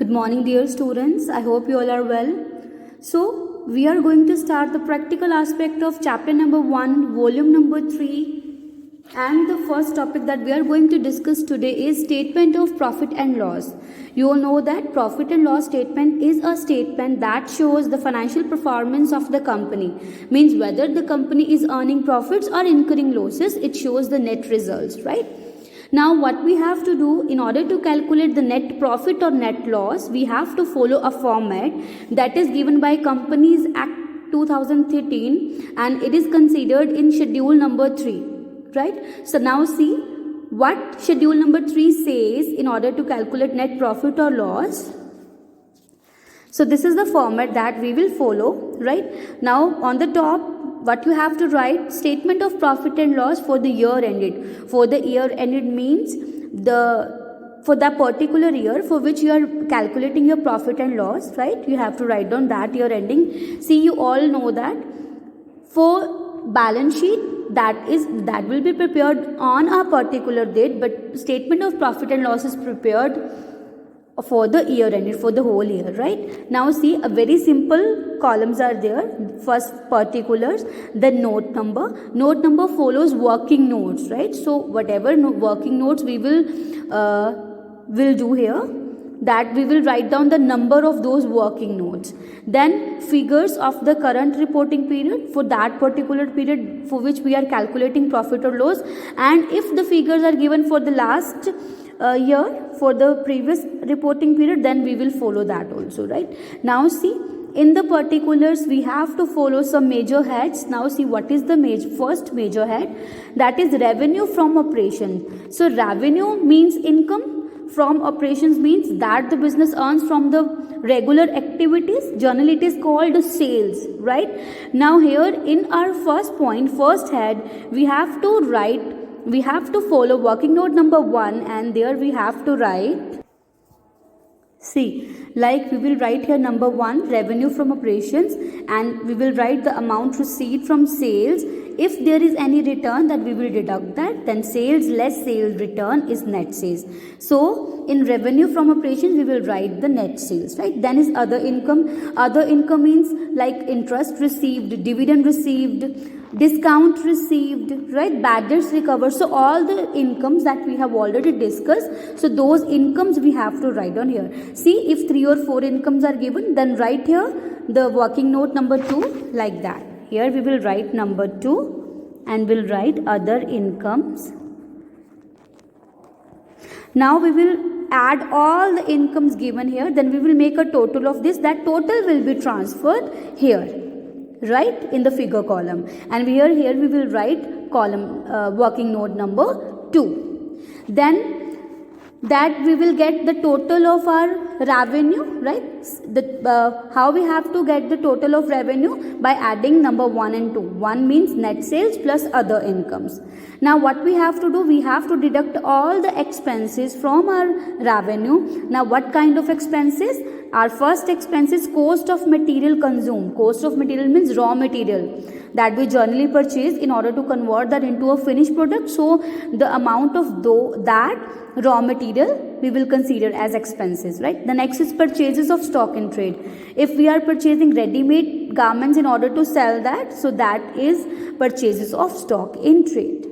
Good morning, dear students. I hope you all are well. So, we are going to start the practical aspect of chapter number 1, volume number 3. And the first topic that we are going to discuss today is statement of profit and loss. You all know that profit and loss statement is a statement that shows the financial performance of the company. Means whether the company is earning profits or incurring losses, it shows the net results, right? Now what we have to do in order to calculate the net profit or net loss, we have to follow a format that is given by Companies Act 2013 and it is considered in schedule number 3, right? So now see what schedule number 3 says in order to calculate net profit or loss. So this is the format that we will follow, right? Now on the top, what you have to write, statement of profit and loss for the year ended. For the year ended means for that particular year for which you are calculating your profit and loss, right? You have to write down that year ending. See, you all know that for balance sheet that will be prepared on a particular date, but statement of profit and loss is prepared for the year ended, for the whole year, right? Now see, a very simple columns are there. First, particulars, then note number follows working notes, right? So whatever working notes we will do here, that we will write down the number of those working notes. Then figures of the current reporting period for that particular period for which we are calculating profit or loss, and if the figures are given for the last year for the previous reporting period, then we will follow that also, right? Now see, in the particulars we have to follow some major heads. Now see, what is the first major head? That is revenue from operation. So revenue means income, from operations means that the business earns from the regular activities. Generally it is called sales, right? Now here in our first head, we have to follow working note number 1, and there we have to write, see, like we will write here number 1, revenue from operations, and we will write the amount received from sales. If there is any return, that we will deduct that, then sales less sales return is net sales. So in revenue from operations we will write the net sales, right? Then is other income. Other income means like interest received, dividend received, discount received, right? Bad debts recovered. So all the incomes that we have already discussed, so those incomes we have to write on here. See, if 3 or 4 incomes are given, then write here the working note number 2 like that. Here we will write number 2 and will write other incomes. Now we will add all the incomes given here, then we will make a total of this. That total will be transferred here, right, in the figure column, and here we will write column working note number 2. Then that we will get the total of our revenue, right? How we have to get the total of revenue? By adding number 1 and 2. 1 means net sales plus other incomes. Now what we have to do? We have to deduct all the expenses from our revenue. Now what kind of expenses? Our first expense is cost of material consumed. Cost of material means raw material that we generally purchase in order to convert that into a finished product. So the amount of that raw material we will consider as expenses, right? The next is purchases of stock in trade. If we are purchasing ready-made garments in order to sell that, so that is purchases of stock in trade.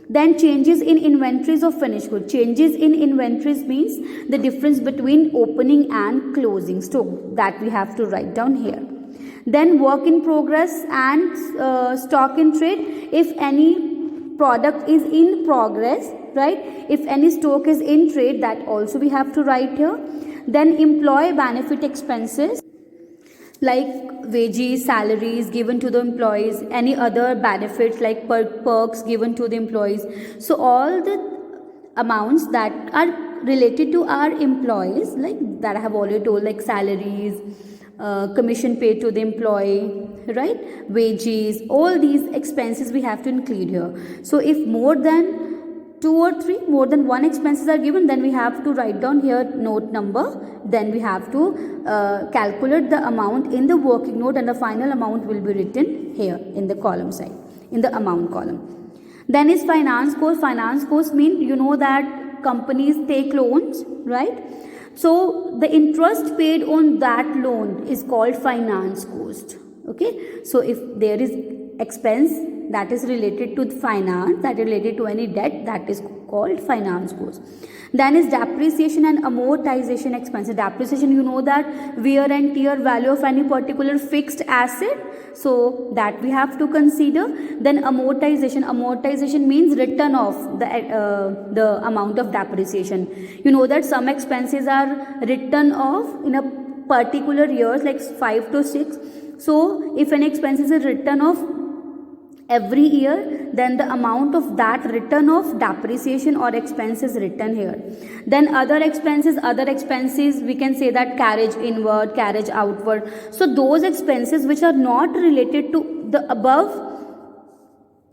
Then changes in inventories of finished goods. Changes in inventories means the difference between opening and closing stock, that we have to write down here. Then work in progress and stock in trade. If any product is in progress, right? If any stock is in trade, that also we have to write here. Then employee benefit expenses like wages, salaries given to the employees, any other benefits like perks given to the employees. So all the amounts that are related to our employees, like that I have already told, like salaries, commission paid to the employee, right? Wages, all these expenses we have to include here. So if more than 2 or 3, more than 1 expenses are given, then we have to write down here note number. Then we have to calculate the amount in the working note, and the final amount will be written here in the column side, in the amount column. Then is finance cost. Finance cost mean, you know that companies take loans, right? So the interest paid on that loan is called finance cost. Okay, so if there is expense that is related to finance, that is related to any debt, that is called finance cost. Then is depreciation and amortization expenses. Depreciation, you know that wear and tear value of any particular fixed asset, so that we have to consider. Then amortization means return off the amount of depreciation. You know that some expenses are written off in a particular years, like 5 to 6. So if an expense is written off every year, then the amount of that return of depreciation or expense is written here. Then other expenses, we can say that carriage inward, carriage outward. So those expenses which are not related to the above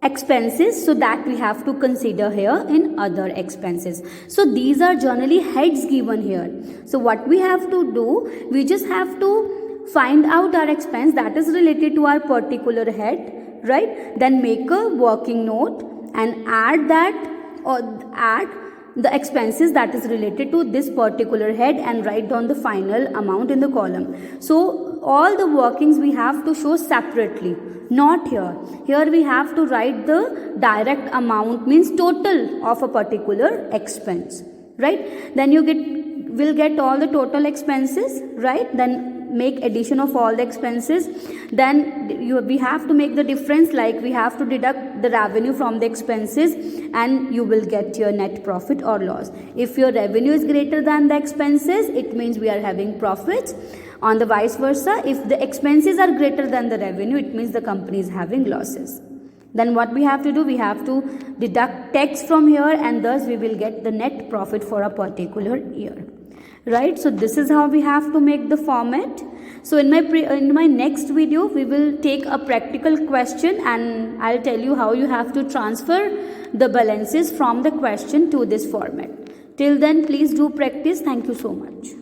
expenses, so that we have to consider here in other expenses. So these are generally heads given here. So what we have to do, we just have to find out our expense that is related to our particular head, right? Then make a working note and add that, or add the expenses that is related to this particular head, and write down the final amount in the column. So all the workings we have to show separately, not here. Here we have to write the direct amount, means total of a particular expense, right? Then you will get all the total expenses, right? Then make addition of all the expenses. Then we have to make the difference, like we have to deduct the revenue from the expenses, and you will get your net profit or loss. If your revenue is greater than the expenses, it means we are having profits. On the vice versa, if the expenses are greater than the revenue, it means the company is having losses. Then what we have to do, we have to deduct tax from here, and thus we will get the net profit for a particular year, right? So this is how we have to make the format. So in my next video, we will take a practical question, and I'll tell you how you have to transfer the balances from the question to this format. Till then, please do practice. Thank you so much.